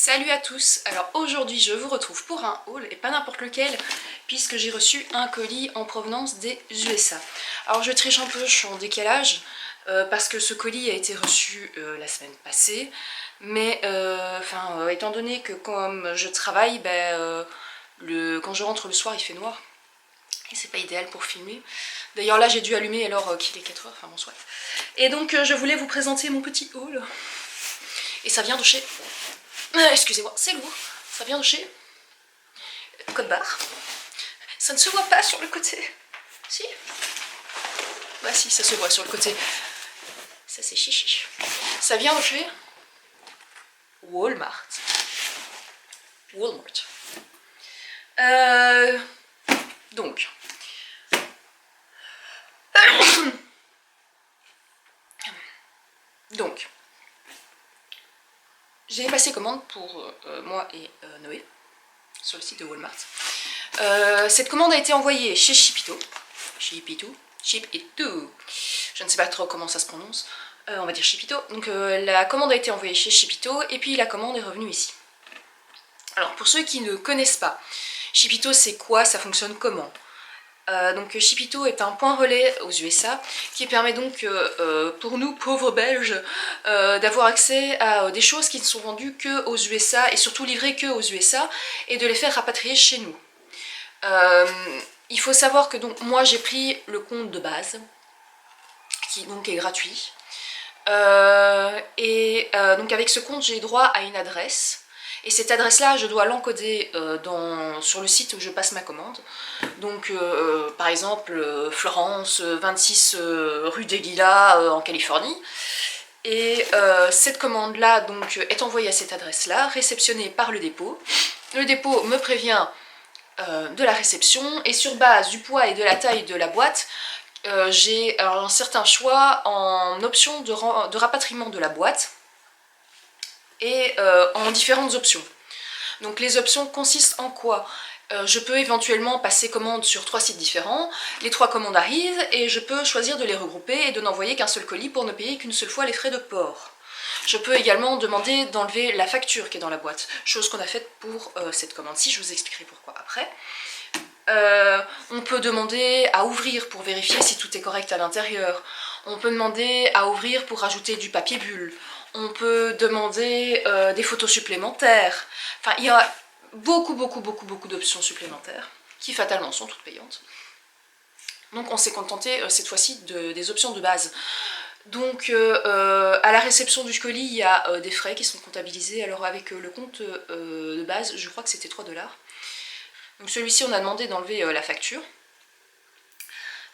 Salut à tous. Alors aujourd'hui je vous retrouve pour un haul et pas n'importe lequel puisque j'ai reçu un colis en provenance des USA. Alors je triche un peu, je suis en décalage parce que ce colis a été reçu la semaine passée, mais étant donné que comme je travaille, quand je rentre le soir il fait noir et c'est pas idéal pour filmer. D'ailleurs là j'ai dû allumer alors qu'il est 4h, enfin bon soit. Et donc je voulais vous présenter mon petit haul et ça vient de chez... excusez-moi, c'est lourd. Ça vient de chez Code Barre. Ça ne se voit pas sur le côté. Si? Bah si, ça se voit sur le côté. Ça c'est chichi. Ça vient de chez Walmart. Walmart. Donc. Donc. J'ai passé commande pour moi et Noé sur le site de Walmart. Cette commande a été envoyée chez Shipito. Shipito. Je ne sais pas trop comment ça se prononce. On va dire Shipito. Donc la commande a été envoyée chez Shipito et puis la commande est revenue ici. Alors pour ceux qui ne connaissent pas, Shipito c'est quoi? Ça fonctionne comment? Donc Shipito est un point relais aux USA qui permet donc pour nous pauvres belges d'avoir accès à des choses qui ne sont vendues que aux USA et surtout livrées que aux USA et de les faire rapatrier chez nous. Il faut savoir que donc moi j'ai pris le compte de base qui donc est gratuit donc avec ce compte j'ai droit à une adresse. Et cette adresse-là, je dois l'encoder sur le site où je passe ma commande. Donc, par exemple, Florence, 26 rue des Lilas, en Californie. Et cette commande-là donc est envoyée à cette adresse-là, réceptionnée par le dépôt. Le dépôt me prévient de la réception, et sur base du poids et de la taille de la boîte, j'ai un certain choix en option de rapatriement de la boîte. Et en différentes options. Donc les options consistent en quoi? Je peux éventuellement passer commande sur 3 sites différents, les 3 commandes arrivent et je peux choisir de les regrouper et de n'envoyer qu'un seul colis pour ne payer qu'une seule fois les frais de port. Je peux également demander d'enlever la facture qui est dans la boîte, chose qu'on a faite pour cette commande-ci, je vous expliquerai pourquoi après. On peut demander à ouvrir pour vérifier si tout est correct à l'intérieur. On peut demander à ouvrir pour rajouter du papier bulle. On peut demander des photos supplémentaires. Enfin, il y a beaucoup d'options supplémentaires qui fatalement sont toutes payantes. Donc on s'est contenté cette fois-ci des options de base. Donc à la réception du colis, il y a des frais qui sont comptabilisés. Alors avec le compte de base, je crois que c'était 3 $. Donc celui-ci, on a demandé d'enlever la facture.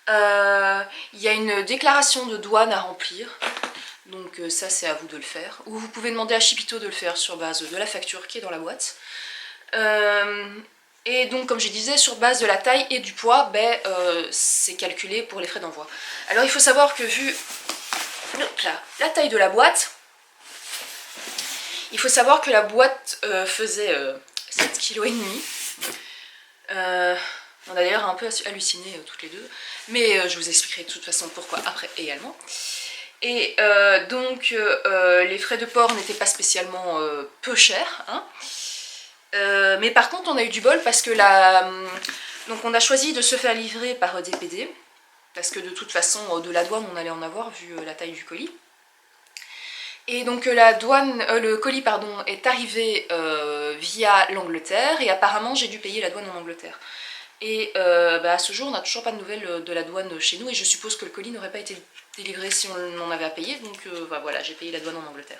Il y a une déclaration de douane à remplir. Donc ça, c'est à vous de le faire. Ou vous pouvez demander à Shipito de le faire sur base de la facture qui est dans la boîte. Et donc, comme je disais, sur base de la taille et du poids, c'est calculé pour les frais d'envoi. Alors il faut savoir que vu la taille de la boîte, il faut savoir que la boîte faisait 7,5 kg. On a d'ailleurs un peu halluciné toutes les deux, mais je vous expliquerai de toute façon pourquoi après également. Et donc les frais de port n'étaient pas spécialement peu chers, hein. Mais par contre on a eu du bol parce que donc on a choisi de se faire livrer par DPD, parce que de toute façon de la douane on allait en avoir vu la taille du colis. Et donc le colis est arrivé via l'Angleterre et apparemment j'ai dû payer la douane en Angleterre. Et à ce jour on n'a toujours pas de nouvelles de la douane chez nous et je suppose que le colis n'aurait pas été délivré si on en avait à payer, donc voilà, j'ai payé la douane en Angleterre.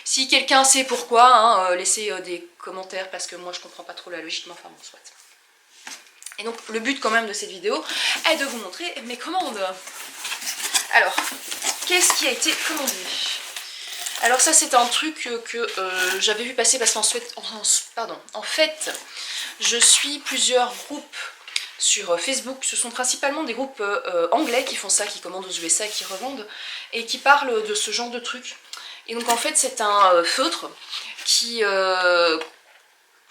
Si quelqu'un sait pourquoi, hein, laissez des commentaires parce que moi je comprends pas trop la logique, mais enfin bon, soit. Et donc le but quand même de cette vidéo est de vous montrer mes commandes. Alors, qu'est-ce qui a été commandé? Alors ça c'est un truc que j'avais vu passer parce qu'en fait, je suis plusieurs groupes sur Facebook. Ce sont principalement des groupes anglais qui font ça, qui commandent aux USA et qui revendent, et qui parlent de ce genre de trucs. Et donc en fait c'est un feutre qui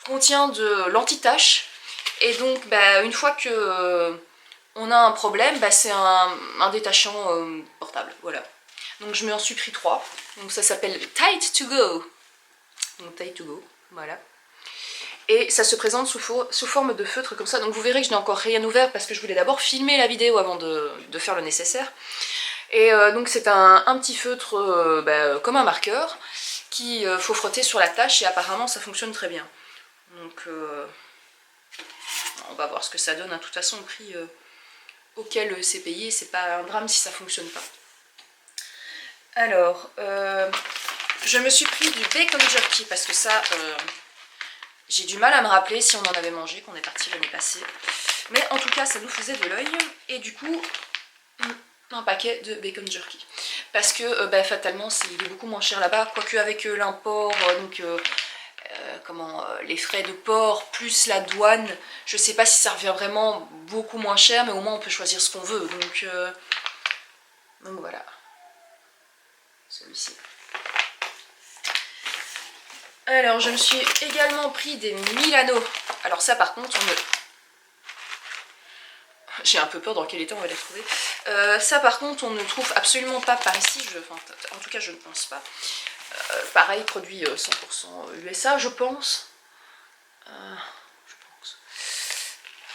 contient de l'anti-tache, et donc une fois que on a un problème, c'est un détachant portable, voilà. Donc je m'en suis pris 3, donc ça s'appelle Tight to Go. Donc Tight to Go, Voilà. Et ça se présente sous forme de feutre comme ça. Donc vous verrez que je n'ai encore rien ouvert parce que je voulais d'abord filmer la vidéo avant de faire le nécessaire. Et donc c'est un petit feutre comme un marqueur qu'il faut frotter sur la tâche et apparemment ça fonctionne très bien. Donc on va voir ce que ça donne. De toute façon, au prix auquel c'est payé, c'est pas un drame si ça fonctionne pas. Alors, je me suis pris du bacon jerky parce que ça... j'ai du mal à me rappeler si on en avait mangé, qu'on est parti l'année passée. Mais en tout cas, ça nous faisait de l'œil. Et du coup, un paquet de bacon jerky. Parce que fatalement, il est beaucoup moins cher là-bas. Quoique avec l'import, les frais de port plus la douane, je sais pas si ça revient vraiment beaucoup moins cher. Mais au moins, on peut choisir ce qu'on veut. Donc voilà. Celui-ci. Alors, je me suis également pris des Milano. Alors ça, par contre, j'ai un peu peur dans quel état on va les trouver. Ça, par contre, on ne trouve absolument pas par ici. En tout cas, je ne pense pas. Pareil, produit 100% USA, je pense.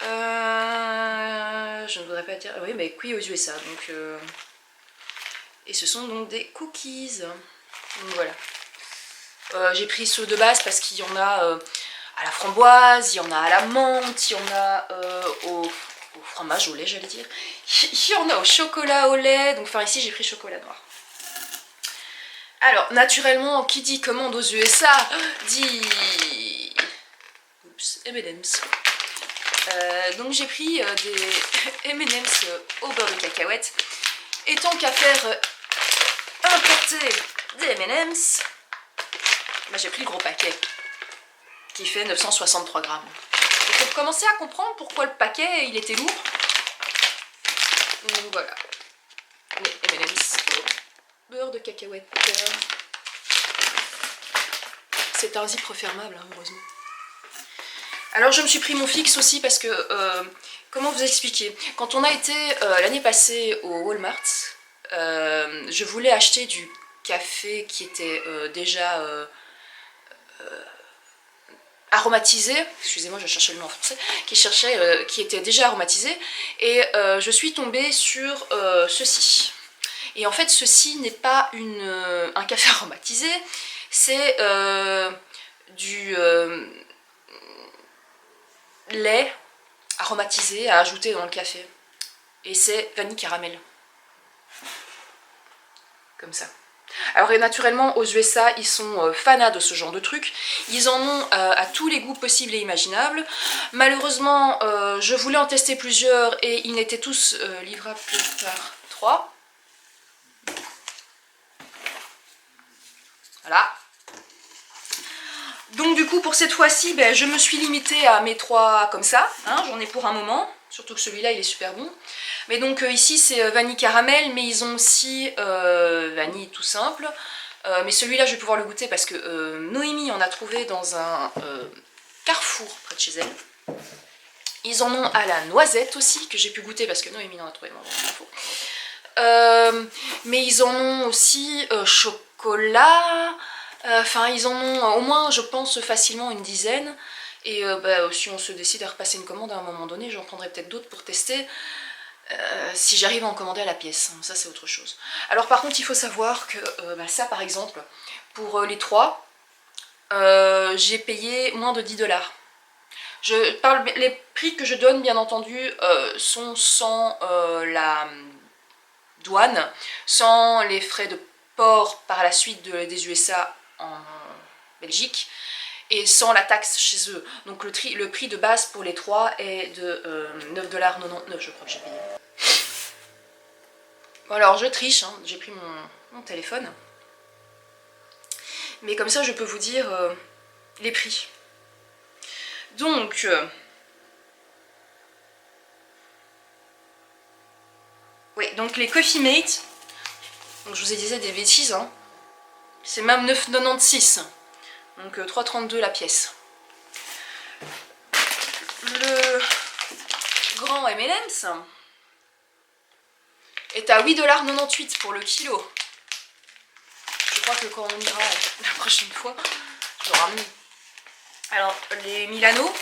Je ne voudrais pas dire... Oui, mais oui, aux USA. Donc, et ce sont donc des cookies. Donc voilà. J'ai pris ceux de base parce qu'il y en a à la framboise, il y en a à la menthe, il y en a au fromage, au lait j'allais dire. Il y en a au chocolat au lait, donc enfin ici j'ai pris chocolat noir. Alors naturellement, qui dit commande aux USA dit... Oups, M&M's. Donc j'ai pris des M&M's au beurre de cacahuète. Et tant qu'à faire importer des M&M's, j'ai pris le gros paquet qui fait 963 grammes. Il faut commencer à comprendre pourquoi le paquet il était lourd. Donc voilà, les M&M's beurre de cacahuète. C'est un zip refermable, hein, heureusement. Alors je me suis pris mon fixe aussi parce que, comment vous expliquer, quand on a été l'année passée au Walmart, je voulais acheter du café qui était déjà... aromatisé, excusez-moi je cherchais le nom en français, qui était déjà aromatisé, et je suis tombée sur ceci. Et en fait ceci n'est pas un café aromatisé, c'est du lait aromatisé à ajouter dans le café. Et c'est vanille caramel. Comme ça. Alors naturellement aux USA ils sont fanats de ce genre de trucs, ils en ont à tous les goûts possibles et imaginables. Malheureusement je voulais en tester plusieurs et ils n'étaient tous livrables que par 3. Voilà. Donc du coup pour cette fois-ci je me suis limitée à mes 3 comme ça, hein, j'en ai pour un moment, surtout que celui-là il est super bon. Mais donc ici c'est vanille caramel, mais ils ont aussi vanille tout simple. Mais celui-là je vais pouvoir le goûter parce que Noémie en a trouvé dans un carrefour près de chez elle. Ils en ont à la noisette aussi, que j'ai pu goûter parce que Noémie en a trouvé dans un carrefour. Mais ils en ont aussi chocolat, enfin ils en ont au moins je pense facilement une dizaine. Et si on se décide à repasser une commande à un moment donné, j'en prendrai peut-être d'autres pour tester. Si j'arrive à en commander à la pièce, ça c'est autre chose. Alors par contre il faut savoir que ça par exemple, pour les 3, j'ai payé moins de 10 $. Les prix que je donne bien entendu sont sans la douane, sans les frais de port par la suite des USA en Belgique, et sans la taxe chez eux. Donc le prix de base pour les 3 est de 9,99 $, je crois que j'ai payé. Bon alors je triche, hein, j'ai pris mon téléphone. Mais comme ça je peux vous dire les prix. Donc... oui, donc les Coffee Mate, donc je vous ai dit des bêtises, hein, c'est même 9,96 €. Donc 3,32 € la pièce. Le grand M&M's est à 8,98 $ pour le kilo. Je crois que quand on ira la prochaine fois, je ramener Alors les Milano,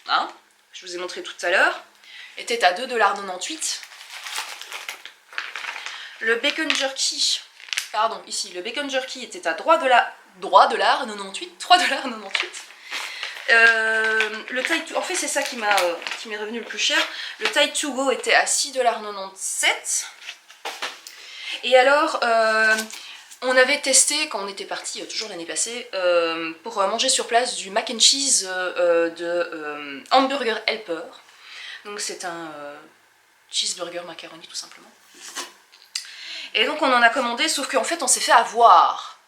hein, je vous ai montré tout à l'heure, étaient à 2,98 $. Le bacon jerky, pardon, ici, le bacon jerky était à 3,98 $. Le Tide to... En fait, c'est ça qui m'est revenu le plus cher. Le Tide to go était à 6,97 $. Et alors, on avait testé, quand on était parti, toujours l'année passée, pour manger sur place du mac and cheese de Hamburger Helper. Donc c'est un cheeseburger macaroni tout simplement. Et donc on en a commandé, sauf qu'en fait on s'est fait avoir.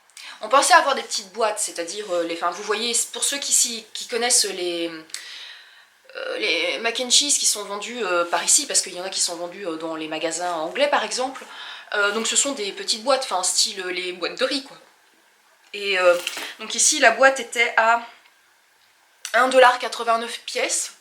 On pensait avoir des petites boîtes, c'est-à-dire, enfin vous voyez, pour ceux qui connaissent les mac and cheese qui sont vendus par ici, parce qu'il y en a qui sont vendus dans les magasins anglais par exemple, donc ce sont des petites boîtes, enfin style les boîtes de riz quoi. Et donc ici la boîte était à 1,89 $ pièce.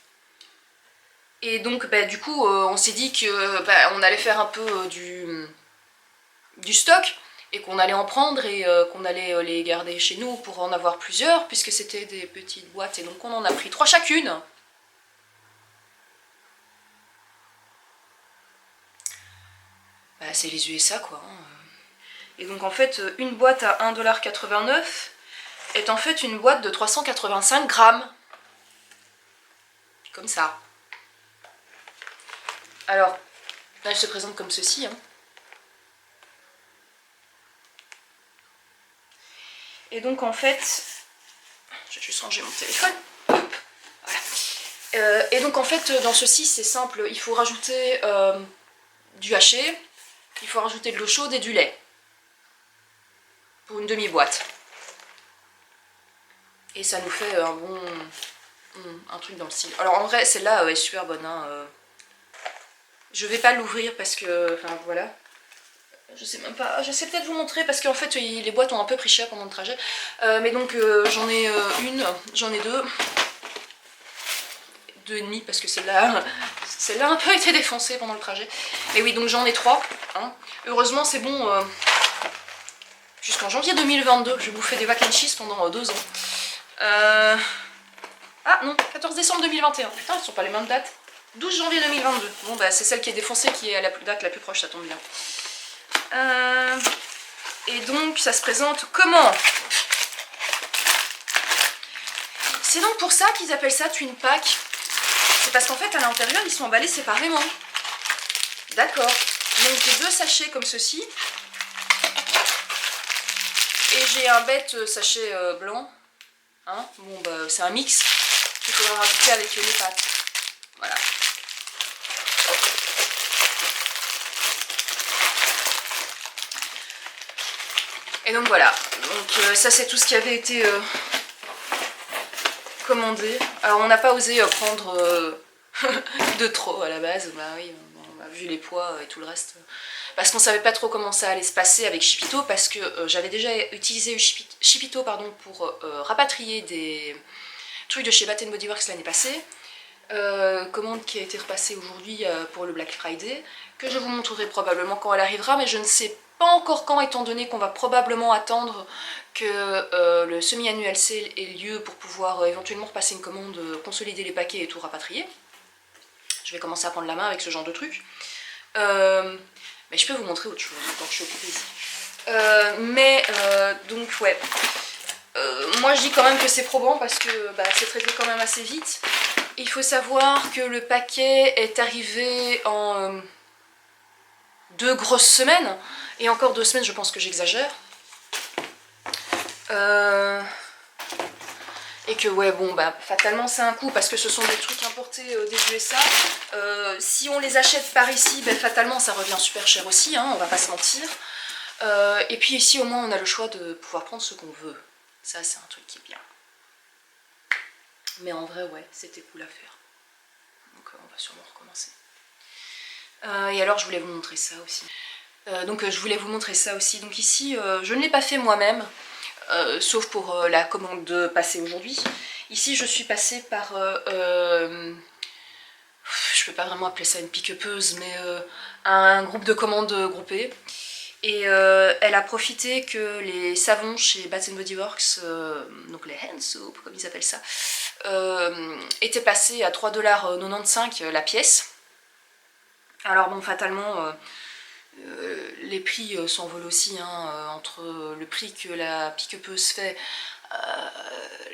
Et donc bah, du coup on s'est dit que bah, on allait faire un peu du stock et qu'on allait en prendre et qu'on allait les garder chez nous pour en avoir plusieurs puisque c'était des petites boîtes et donc on en a pris 3 chacune. Bah, c'est les USA quoi. Hein. Et donc en fait une boîte à 1,89 $ est en fait une boîte de 385 grammes. Comme ça. Alors, là elle se présente comme ceci. Hein. Et donc en fait, je vais juste ranger mon téléphone. Hop, voilà. Et donc en fait dans ceci c'est simple, il faut rajouter du haché, il faut rajouter de l'eau chaude et du lait. Pour une demi-boîte. Et ça nous fait un bon... un truc dans le style. Alors en vrai celle-là est super bonne. Hein. Je vais pas l'ouvrir parce que... Enfin voilà. Je sais même pas, je sais peut-être vous montrer parce qu'en fait les boîtes ont un peu pris cher pendant le trajet. Mais donc j'en ai une, j'en ai deux. 2,5 parce que celle-là a un peu été défoncée pendant le trajet. Et oui donc j'en ai 3. Hein. Heureusement c'est bon jusqu'en janvier 2022. Je vais bouffer des mac and cheese pendant 2 ans. Ah non, 14 décembre 2021. Putain, ce sont pas les mêmes dates. 12 janvier 2022. Bon bah c'est celle qui est défoncée qui est à la date la plus proche, ça tombe bien. Et donc ça se présente comment? C'est donc pour ça qu'ils appellent ça Twin Pack. C'est parce qu'en fait à l'intérieur ils sont emballés séparément. D'accord. Donc j'ai 2 sachets comme ceci. Et j'ai un bête sachet blanc. Hein, bon bah c'est un mix qu'il faudra rajouter avec les pâtes. Voilà. Et donc voilà, donc ça c'est tout ce qui avait été commandé. Alors on n'a pas osé prendre de trop à la base, bah oui, on a vu les poids et tout le reste. Parce qu'on savait pas trop comment ça allait se passer avec Shipito, parce que j'avais déjà utilisé Shipito pardon, pour rapatrier des trucs de chez Bath & Body Works l'année passée. Commande qui a été repassée aujourd'hui pour le Black Friday, que je vous montrerai probablement quand elle arrivera, mais je ne sais pas encore quand, étant donné qu'on va probablement attendre que le semi-annual sale ait lieu pour pouvoir éventuellement repasser une commande, consolider les paquets et tout rapatrier. Je vais commencer à prendre la main avec ce genre de truc. Mais je peux vous montrer autre chose quand je suis occupée ici. Donc ouais. Moi je dis quand même que c'est probant parce que bah, c'est traité quand même assez vite. Il faut savoir que le paquet est arrivé en 2 grosses semaines. Et encore 2 semaines, je pense que j'exagère. Et que ouais bon bah fatalement c'est un coût parce que ce sont des trucs importés des USA. Si on les achète par ici, bah, fatalement ça revient super cher aussi, hein, on va pas se mentir. Et puis ici au moins on a le choix de pouvoir prendre ce qu'on veut. Ça c'est un truc qui est bien. Mais en vrai ouais, c'était cool à faire. Donc on va sûrement recommencer. Et alors je voulais vous montrer ça aussi. Donc ici je ne l'ai pas fait moi-même. Sauf pour la commande de passer aujourd'hui. Ici je suis passée par je peux pas vraiment appeler ça une pick-upeuse, mais un groupe de commandes groupées. Et elle a profité que les savons chez Bath Body Works, donc les hand soap comme ils appellent ça, étaient passés à 3,95$ la pièce. Alors bon, fatalement, les prix s'envolent aussi, hein, entre le prix que la pick-upeuse fait,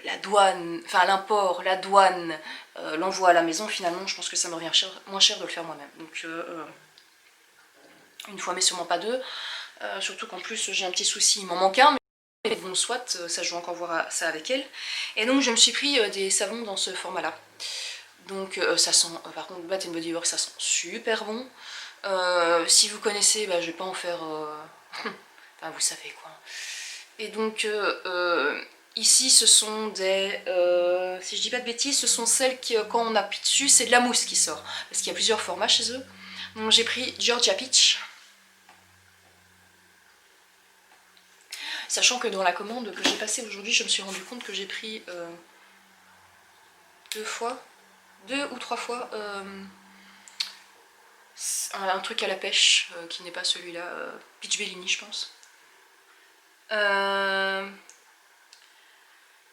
la douane, enfin l'import, la douane, l'envoi à la maison, finalement je pense que ça me revient moins cher de le faire moi-même. Donc une fois mais sûrement pas deux, surtout qu'en plus j'ai un petit souci, il m'en manque un, mais bon soit, ça je vais encore voir ça avec elle. Et donc je me suis pris des savons dans ce format là. Donc ça sent, par contre Bath Body Works ça sent super bon. Si vous connaissez, bah, je vais pas en faire... enfin vous savez quoi. Et donc ici ce sont des... si je dis pas de bêtises, ce sont celles qui quand on appuie dessus c'est de la mousse qui sort. Parce qu'il y a plusieurs formats chez eux. Donc j'ai pris Georgia Peach. Sachant que dans la commande que j'ai passée aujourd'hui, je me suis rendu compte que j'ai pris 2 ou 3 fois un truc à la pêche qui n'est pas celui-là, Peach Bellini je pense.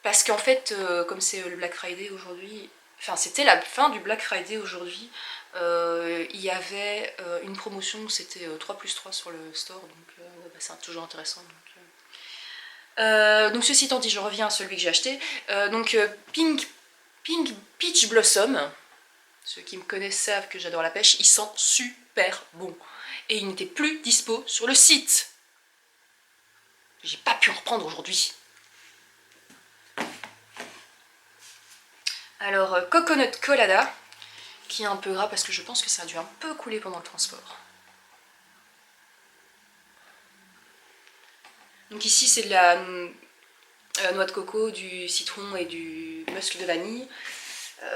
Parce qu'en fait, comme c'est le Black Friday aujourd'hui, enfin c'était la fin du Black Friday aujourd'hui, il y avait une promotion où c'était 3+3 sur le store, donc bah, c'est toujours intéressant. Donc ceci étant dit, je reviens à celui que j'ai acheté. Donc Pink Peach Blossom. Ceux qui me connaissent savent que j'adore la pêche, il sent super bon. Et il n'était plus dispo sur le site. J'ai pas pu en reprendre aujourd'hui. Alors, Coconut Colada, qui est un peu gras parce que je pense que ça a dû un peu couler pendant le transport. Donc ici c'est de la noix de coco, du citron et du musc de vanille.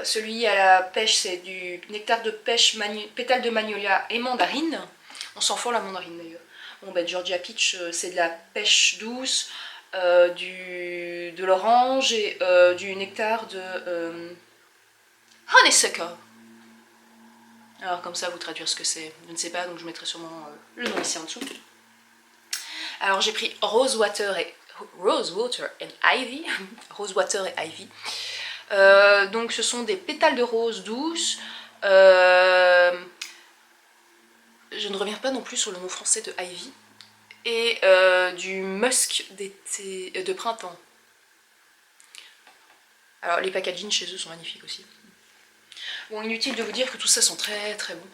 Celui à la pêche, c'est du nectar de pêche, pétale de magnolia et mandarine. On sent fort la mandarine d'ailleurs. Bon, ben, Georgia Peach, c'est de la pêche douce, de l'orange et du nectar de honeysuckle. Alors comme ça, vous traduire ce que c'est, je ne sais pas, donc je mettrai sûrement le nom ici en dessous. Alors j'ai pris Rosewater and Ivy. Rosewater et Ivy. Donc ce sont des pétales de rose douces. Je ne reviens pas non plus sur le nom français de Ivy. Et du musk d'été, de printemps. Alors les packaging chez eux sont magnifiques aussi. Bon, inutile de vous dire que tout ça sent très très bon.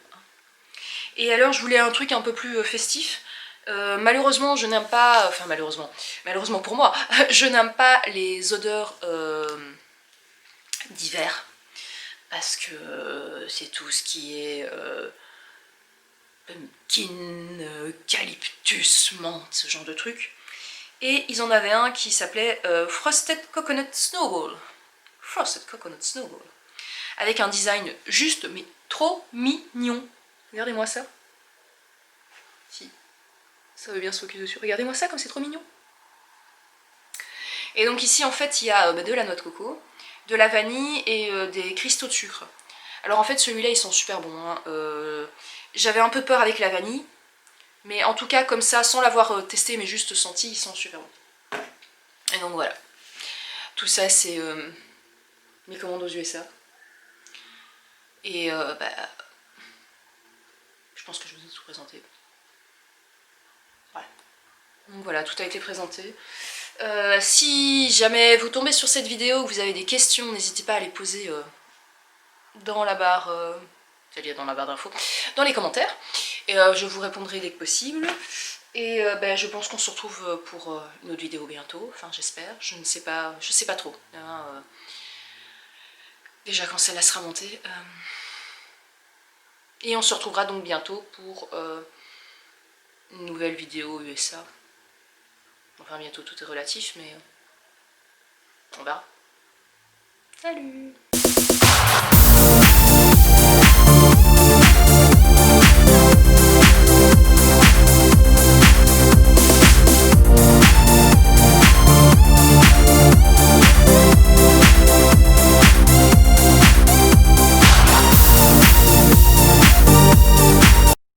Et alors je voulais un truc un peu plus festif. Malheureusement je n'aime pas, enfin malheureusement pour moi, je n'aime pas les odeurs d'hiver. Parce que c'est tout ce qui est pumpkin, eucalyptus, menthe, ce genre de truc. Et ils en avaient un qui s'appelait Frosted Coconut Snowball. Frosted Coconut Snowball. Avec un design juste, mais trop mignon. Regardez-moi ça. Si, ça veut bien se focus dessus. Regardez-moi ça comme c'est trop mignon. Et donc ici, en fait, il y a de la noix de coco, de la vanille et des cristaux de sucre. Alors en fait, celui-là, ils sont super bons. Hein. J'avais un peu peur avec la vanille. Mais en tout cas, comme ça, sans l'avoir testé, mais juste senti, ils sont super bons. Et donc voilà. Tout ça, c'est mes commandes aux USA. Et bah, je pense que je vous ai tout présenté. Voilà. Donc voilà, tout a été présenté. Si jamais vous tombez sur cette vidéo, vous avez des questions, n'hésitez pas à les poser dans la barre, c'est-à-dire dans la barre d'infos, dans les commentaires. Et je vous répondrai dès que possible. Et ben, je pense qu'on se retrouve pour une autre vidéo bientôt, enfin j'espère, je ne sais pas, je sais pas trop. Hein, déjà quand celle-là sera montée. Et on se retrouvera donc bientôt pour une nouvelle vidéo USA. Enfin bientôt, tout est relatif, mais on verra. Salut!